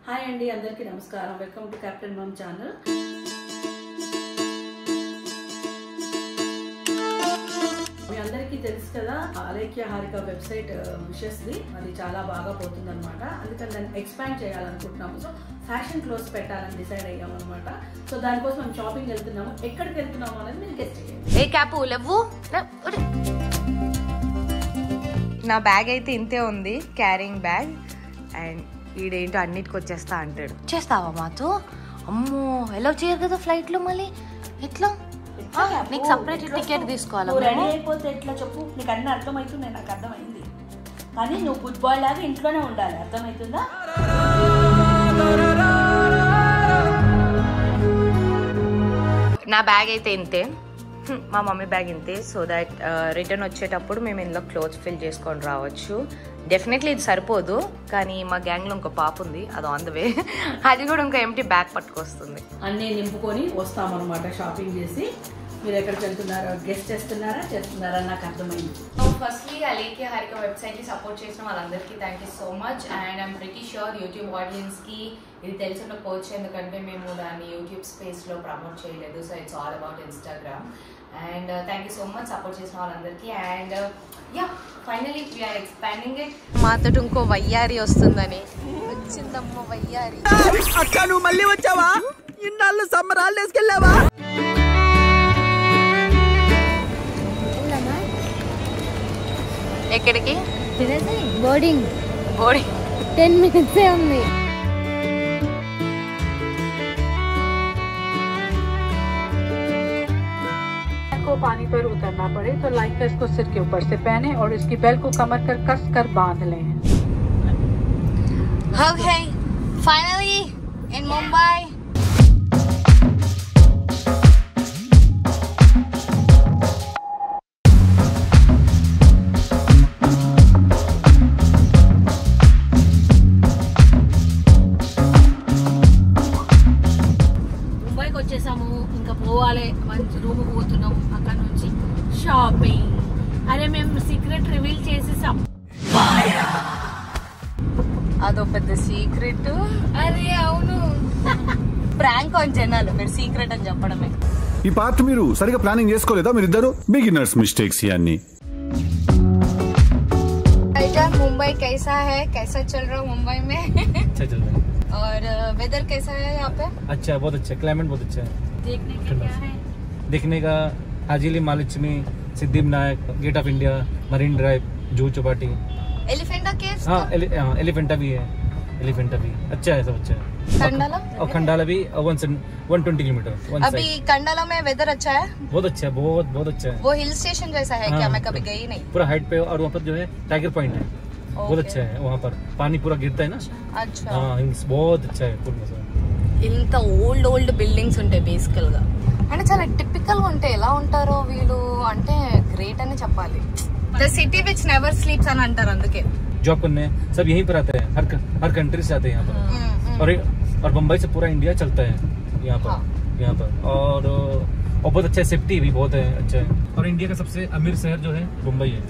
Hi అండి, అందరికీ నమస్కారం. Welcome to captain mum channel. మీ అందరికీ తెలుసు కదా, అలేఖ్య హారిక వెబ్సైట్ విషెస్ది అది చాలా బాగా పోతుంది అనమాట. అందుకని దాన్ని ఎక్స్పాండ్ చేయాలనుకుంటున్నాము. సో ఫ్యాషన్ క్లోత్స్ పెట్టాలని డిసైడ్ అయ్యాము అనమాట. సో దానికోసం మేము షాపింగ్ వెళ్తున్నాము. ఎక్కడికి వెళ్తున్నాము అనేది మీరు గెస్ట్ చేయండి. ఏ క్యాప్ లేవు. నా బ్యాగ్ అయితే ఇంతే ఉంది, క్యారింగ్ బ్యాగ్. అండ్ ఈడేంటో అన్నిటికి వచ్చేస్తా అంటాడు. చేస్తావా మాతో? అమ్మో, ఎలా చేయరు కదా ఫ్లైట్ లో. మళ్ళీ ఎట్లా? నీకు సపరేట్ టికెట్ తీసుకోవాలి. రెడీ అయిపోతే ఎట్లా చెప్పు? నీకు అన్నీ అర్థమవుతుంది, నాకు అర్థమైంది. కానీ నువ్వు గుడ్ బాయ్ లాగా ఇంట్లోనే ఉండాలి, అర్థమవుతుందా? నా బ్యాగ్ అయితే ఇంతే, మా మమ్మీ బ్యాగ్ ఇంతే. సో దాట్ రిటర్న్ వచ్చేటప్పుడు మేము ఇందులో క్లోత్స్ ఫిల్ చేసుకొని రావచ్చు. డెఫినెట్లీ ఇది సరిపోదు, కానీ మా గ్యాంగ్లో ఇంకో పాప ఉంది, అది ఆన్ ద వే. అది కూడా ఇంకా ఎంటీ బ్యాగ్ పట్టుకొస్తుంది. అన్నీ నింపుకొని వస్తామన్నమాట షాపింగ్ చేసి. మీరు ఎక్కడికి వెళ్తున్నారో గెస్ట్ చేస్తున్నారా నాకు అర్థమైంది. ఫస్ట్లీ అలేఖ్య హారిక వెబ్సైట్ ని సపోర్ట్ చేసిన వాళ్ళందరికీ thank you so much. And I'm pretty sure YouTube audience కి ఇది తెలుసుండకపోవచ్చు, ఎందుకంటే మేము దాన్ని యూట్యూబ్ స్పేస్ లో ప్రమోట్ చేయలేదు. So it's all about Instagram. And thank you so much support చేసిన వాళ్ళందరికీ. And yeah, finally we're expanding it. మాతో ఇంకో వయ్యారి వస్తుందని వచ్చిందమ్మ వయ్యారి. అక్క, నువ్వు మళ్ళీ వచ్చావా? ఇన్నాళ్ళు సమ్మర్ హాలిడేస్కి వెళ్ళావా? ఎక్కడికి? బోర్డింగ్ 10 minutes ఉంది. को पानी पर उतरना पड़े तो लाइफ को सिर के ऊपर से पहने और इसकी बेल्ट को कमर कर कस कर बांध लें. Okay, finally in Mumbai. ముంబైకి వచ్చేసాము, ఇంకా పోవాలి. మంచి రూమ్ పోతున్నాం, అక్కడ నుంచి షాపింగ్. అరే మేము సీక్రెట్ రివీల్ చేసేసాం. అదో పెద్ద సీక్రెట్. అరే అవును, ప్రాంక్ ఆన్ జనాలు, మీరు సీక్రెట్ అని చెప్పడమే. ఈ పార్ట్ మీరు సరిగా ప్లానింగ్ చేసుకోలేదా? మీరు ఇద్దరు బిగినర్స్ మిస్టేక్స్ ఇవన్నీ. मुंबई कैसा है? कैसा चल रहा है मुंबई में? अच्छा चल रहा है. और वेदर कैसा है यहाँ पे? अच्छा, बहुत अच्छा, क्लाइमेट बहुत अच्छा है. देखने का क्या है? देखने का Haji Ali, Mahalakshmi, Siddhivinayak, gate of India, marine drive, Juhu Chowpatty. Elephanta caves? हाँ, एलिफेंटा भी है. एलिफेंटा भी अच्छा है, सब अच्छा है. कंडाला? और खंडाला भी 120 किलोमीटर. अभी कंडाला में वेदर अच्छा है? बहुत अच्छा है, बहुत अच्छा है. वो हिल स्टेशन जैसा है क्या? मैं कभी गई नहीं. पूरा हाइट पे, और वहाँ पर जो है टाइगर पॉइंट है, बहुत अच्छा है. वहाँ पर पानी पूरा गिरता है ना. अच्छा. हाँ, बहुत अच्छा है. फुल मजा. ఇంత ఓల్డ్ బిల్డింగ్స్ ఉంటాయి బేసికల్ గా, అంటే చాలా టిపికల్ గా ఉంటాయి. ఎలా ఉంటారో వీళ్ళు అంటే గ్రేట్ అని చెప్పాలి. The city which never sleeps అని అంటారు. అందుకే जॉब करने सब यहीं पर आते हैं, हर कंट्री से आते हैं यहाँ पर. और बम्बई से पूरा इंडिया चलता है यहाँ पर. यहाँ पर और बहुत अच्छा सेफ्टी भी बहुत है, अच्छा है. और इंडिया का सबसे अमीर शहर जो है मुंबई है.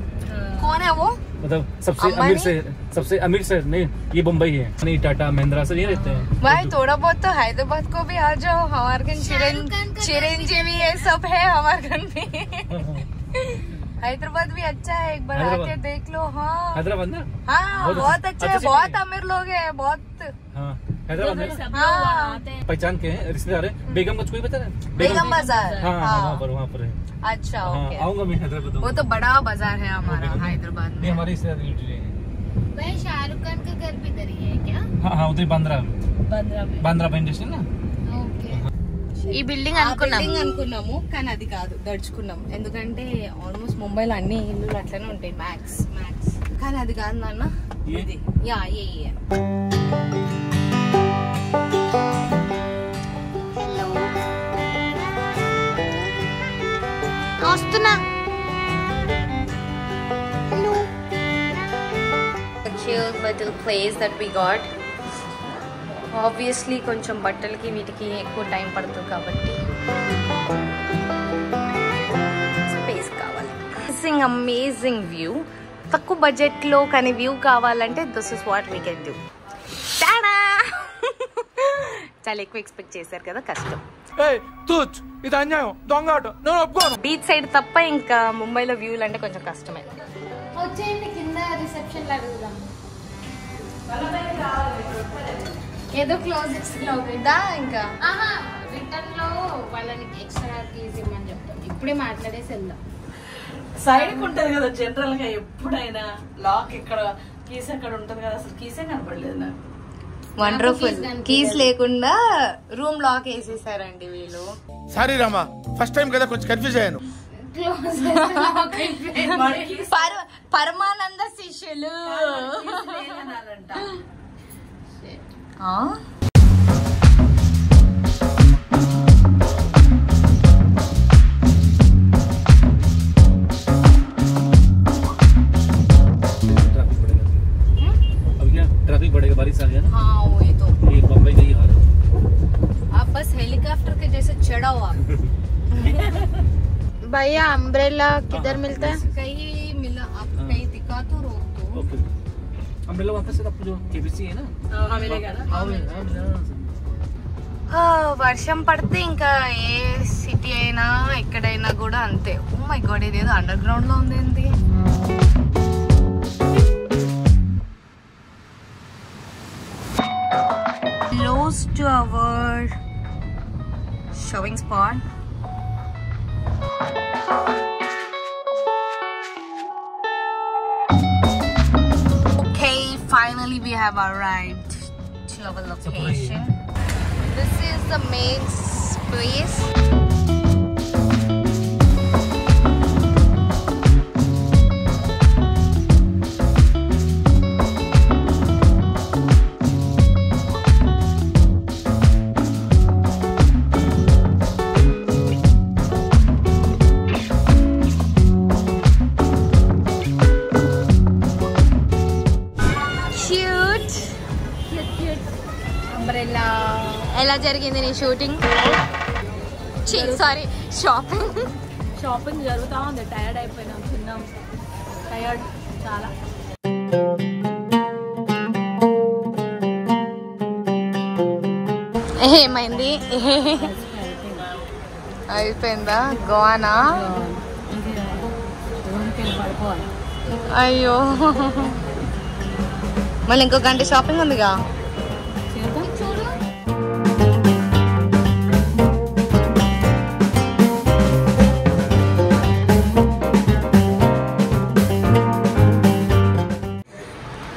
कौन है वो? मतलब सबसे अमीर शहर नहीं, ये मुंबई है. नहीं, टाटा महिंद्रा सब यही रहते हैं. भाई थोड़ा बहुत तो हैदराबाद को भी आ जाओ. हमारे चिरंजीवी ये सब है हमारे घर में. हैदराबाद भी अच्छा है, एक बार आके देख लो. हाँ, हैदराबाद ना. हाँ, बहुत अच्छा है. बहुत अमीर लोग हैं, बहुत. हाँ, हैदराबाद में हाँ, पहचान के हैं, रिश्तेदार है. बेगम कुछ कोई बता रहा है? बेगम बाजार. हाँ, वहाँ पर है. अच्छा, ओके. आऊंगा मैं हैदराबाद. वो तो बड़ा बाजार है हमारा हैदराबाद में. हमारे रिश्तेदार है. भाई शाहरुख खान का घर भी इधर ही है क्या? हाँ, उधर बांद्रा पे इंडस्ट्री ना. ओके. ఈ బిల్డింగ్ అనుకున్నాము, కానీ అది కాదు, దడుచుకున్నాం. ఎందుకంటే ఆల్మోస్ట్ ముంబైలో అన్ని ఇల్లులు అట్లనే ఉంటాయి మ్యాక్స్. కానీ అది కాదు నాన్న, ఇది. యా, ఏ వస్తున్నా. chill little place that we got. Obviously కొంచెం బట్టలకి వీటికి ఎక్కువ టైం పడుతుంది కాబట్టి స్పేస్ కావాలి. అమేజింగ్ వ్యూ, తక్కువ బడ్జెట్లో కానీ వ్యూ కావాలంటే this is what we can do. Tada! చాలా ఎక్కువ ఎక్స్పెక్ట్ చేశారు కదా, కష్టం. ఇది అన్యాయం, దొంగ ఆట, నేను ఒప్పుకోను. బీచ్ సైడ్ తప్ప ఇంకా ముంబైలో వ్యూలు అంటే కొంచెం కష్టమే. వచ్చేయండి కింద రిసెప్షన్ అడుగుదాం. ఏదో క్లోజెట్స్ లో కదా, ఇంకా రిటర్న్ లో వాళ్ళని ఎక్స్ట్రా కీస్ ఇవ్వమని చెప్తాం. ఇప్పుడే మాట్లాడేసి వెళ్దాం. సైడ్ ఉంటది కదా జనరల్ గా, ఎప్పుడైనా లాక్ ఇక్కడ కీస్ ఎక్కడ ఉంటది కదా, అసలు కీసే కనపడలేదు నాకు. వండర్ఫుల్. కీస్ లేకుండా రూమ్ లాక్ వేసేసారండి వీళ్ళు. సారీ రామా, ఫస్ట్ టైం కదా కొంచెం కన్ఫ్యూజ్ అయ్యాను. పరమానంద శిష్యులు. ट्रैफिक बढ़ेगा, बारिश आ गया ना। हाँ वही तो, ये बम्बई का ही हाल है। आप बस हेलीकॉप्टर के जैसे चढ़ा हुआ। भैया अम्ब्रेला किधर मिलता है? कहीं मिला आप, कहीं दिखा तो रोक दो. ओके, अम्ब्रेला वहाँ पे सर आपको जो केबीसी है ना, हाँ मिलेगा ना. వర్షం పడితే ఇంకా ఏ సిటీ అయినా ఎక్కడైనా కూడా అంతే. ఓ మై గాడ్, ఇదేదో అండర్ గ్రౌండ్ లో ఉంది ఏంటి? Close to our showing spot. Okay, finally we have arrived to our location. This is the main place. ఎలా జరిగింది నీ షూటింగ్? సారీ, షాపింగ్ జరుగుతా ఉంది. టైర్డ్ అయిపోయినాం, తిన్నాం, టైర్డ్ చాలా. ఏమైంది? అయిపోయిందా? గోవానా? అయ్యో, మళ్ళీ ఇంకో గంట షాపింగ్ ఉందిగా.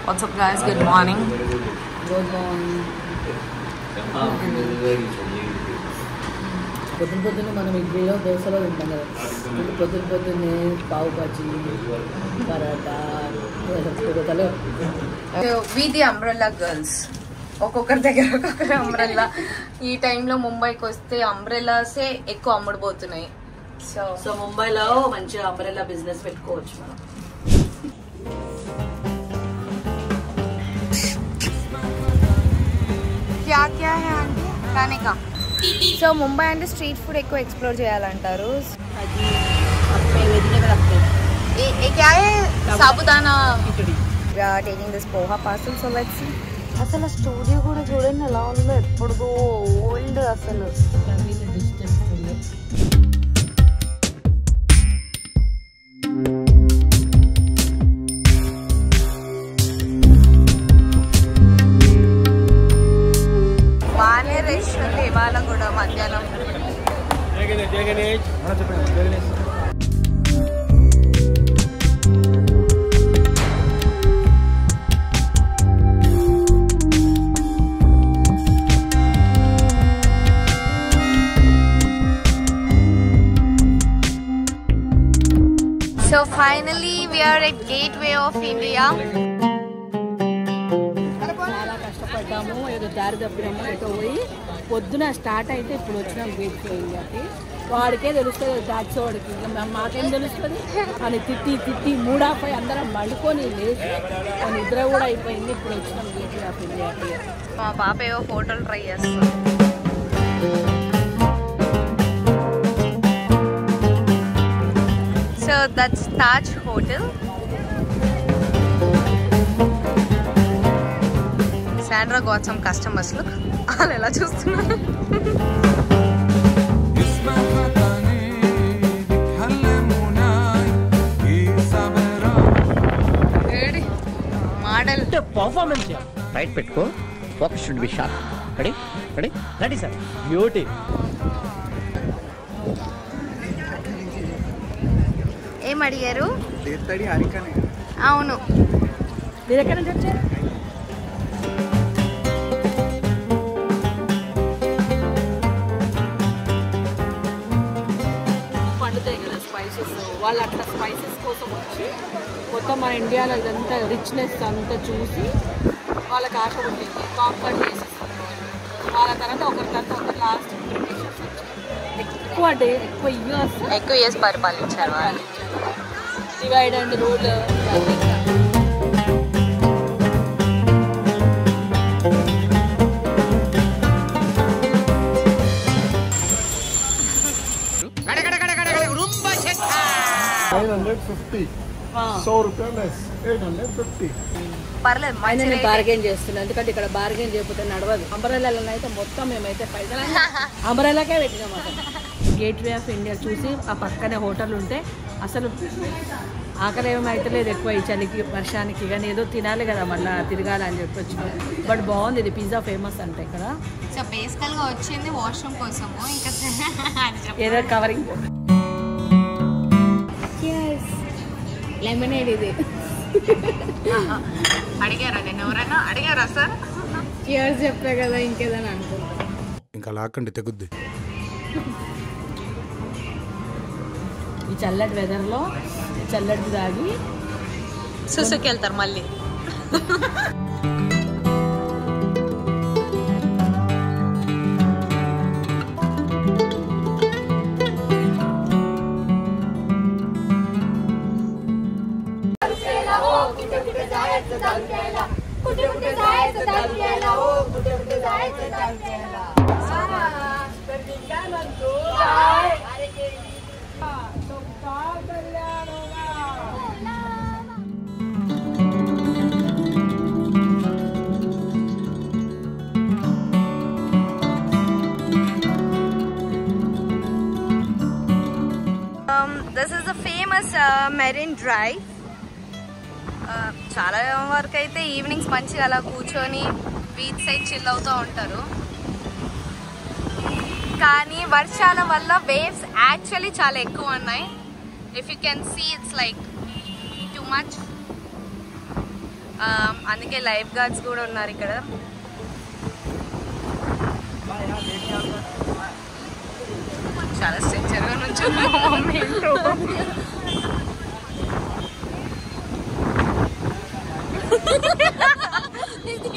What's up guys, good morning. Good morning. పొద్దున్నే మనం ఇడ్లీలో దోశలో తింటాం కదా, పొద్దున్నే పావు బజ్జీ, పరాటా, వి ది అంబ్రెల్లా గర్ల్స్, ఒక్కొక్కరి దగ్గర ఒక్కొక్కరి అంబ్రెల్లా. ఈ టైంలో ముంబైకి వస్తే అంబ్రెల్లాసే ఎక్కువ అమ్ముడుపోతున్నాయి. సో ముంబైలో మంచిగా అంబ్రెల్లా బిజినెస్ పెట్టుకోవచ్చు మనం. क्या क्या है आंटी खाने का? సో ముంబై అంటే స్ట్రీట్ ఫుడ్ ఎక్కువ ఎక్స్ప్లోర్ చేయాలంటారు. क्या है? Sabudana. We are taking this poha parcel, so let's see. అసలు స్టూడియో కూడా చూడండి ఎలా ఉందో, ఎప్పుడుదో ఓల్డ్ అసలు. బాగానే రష్ ఉంది ఇవాళ కూడా మధ్యాహ్నం. So finally we are at Gateway of India. చాలా కష్టపడ్డాము, ఏదో దారి తప్పినాము, ఎటో పోయి పొద్దున స్టార్ట్ అయితే ఇప్పుడు వచ్చినాం గేట్వే ఇండియాకి. వాడికే తెలుస్తుంది దాచోడికి, మాకేం తెలుస్తుంది అని తిట్టి మూడాపై అందరం మళ్ళుకొని లేచి నిద్ర కూడా అయిపోయింది. ఇప్పుడు వచ్చినాం గేట్వే ఆఫ్ ఇండియాకి. మా పాప ఏవో ఫోటోలు ట్రై చేస్తాం. So that's Taj Hotel. Bandra got some customers look వాళ్ళు ఎలా చూస్తున్నారు. మోడల్ పర్ఫార్మెన్స్ రైట్ పెట్టుకో. Focus should be sharp. Ready ready ready sir. Beauty. ఏం అడిగారు? అవును. మీరు ఎక్కడ నుంచి వచ్చారు? పండుతాయి కదా స్పైసెస్, వాళ్ళు అట్లా స్పైసెస్ కోసం వచ్చి మొత్తం మన ఇండియాలో ఇదంతా రిచ్నెస్ అంతా చూసి వాళ్ళకి ఆశ ఉంటుంది, కాంపౌండ్ చేసేస్తారు. వాళ్ళ తర్వాత ఒకరి లాస్ట్ బ్రిటిషర్స్ ఎక్కువ ఇయర్స్ పరిపాలించారు వాళ్ళు. Divide and rule. పర్లేదు బార్గెన్ చేస్తున్నాం, ఎందుకంటే ఇక్కడ బార్గెన్ చేయకపోతే నడవదు. అంబ్రెల్లాలను అయితే మొత్తం మేమైతే పైసలు అంబ్రెల్లాకే పెట్టినాం. గేట్ వే ఆఫ్ ఇండియా చూసి ఆ పక్కనే హోటల్ ఉంటే అసలు ఆకలి ఏమైతే లేదు ఎక్కువ ఈ చలికి వర్షానికి, కానీ ఏదో తినాలి కదా మళ్ళీ తిరగాలి అని చెప్పొచ్చు. బట్ బాగుంది, ఇది పిజ్జా ఫేమస్ అంటే ఇక్కడ. సో బేసికల్ గా వచ్చింది వాష్రూమ్ కోసము, ఇంకా ఏదో కవరింగ్. లెమనేడ్ ఇది అడిగారా? నేను ఎవరైనా అడిగారా సార్? చియర్స్ చెప్పా కదా, ఇంకేదని అనుకుంటా. ఇంకా లాక్కండి తెగుద్ది. ఈ చల్లటి వెదర్లో చల్లటి తాగి సుసుకి వెళ్తారు మళ్ళీ. This is the famous Marine Drive. చాలా వరకు అయితే ఈవినింగ్స్ మంచిగా అలా కూర్చొని బీచ్ సైడ్ చిల్ అవుతూ ఉంటారు. కానీ వర్షాల వల్ల వేవ్స్ యాక్చువల్లీ చాలా ఎక్కువ ఉన్నాయి. If you can see it's like too much. అందుకే లైఫ్ గార్డ్స్ కూడా ఉన్నారు ఇక్కడ. చాలా స్ట్రెచ్చర్గా నుంచి మమ్మీ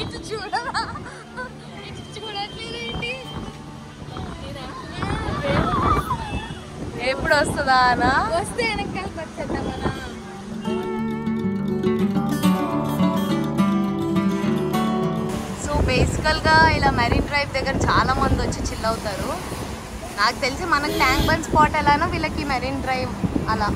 ఇటు చూడరా, ఇటు చూడట్లేదేంటి? ఎప్పుడు వస్తుందా అనా? వస్తే వెనకాల వచ్చేద్దామనా? సో బేసికల్గా ఇలా మెరీన్ డ్రైవ్ దగ్గర చాలా మంది వచ్చి చిల్ అవుతారు. నాకు తెలిసి మనకు ట్యాంక్ బండ్ స్పాట్ ఎలానో వీళ్ళకి మెరీన్ డ్రైవ్ అలా.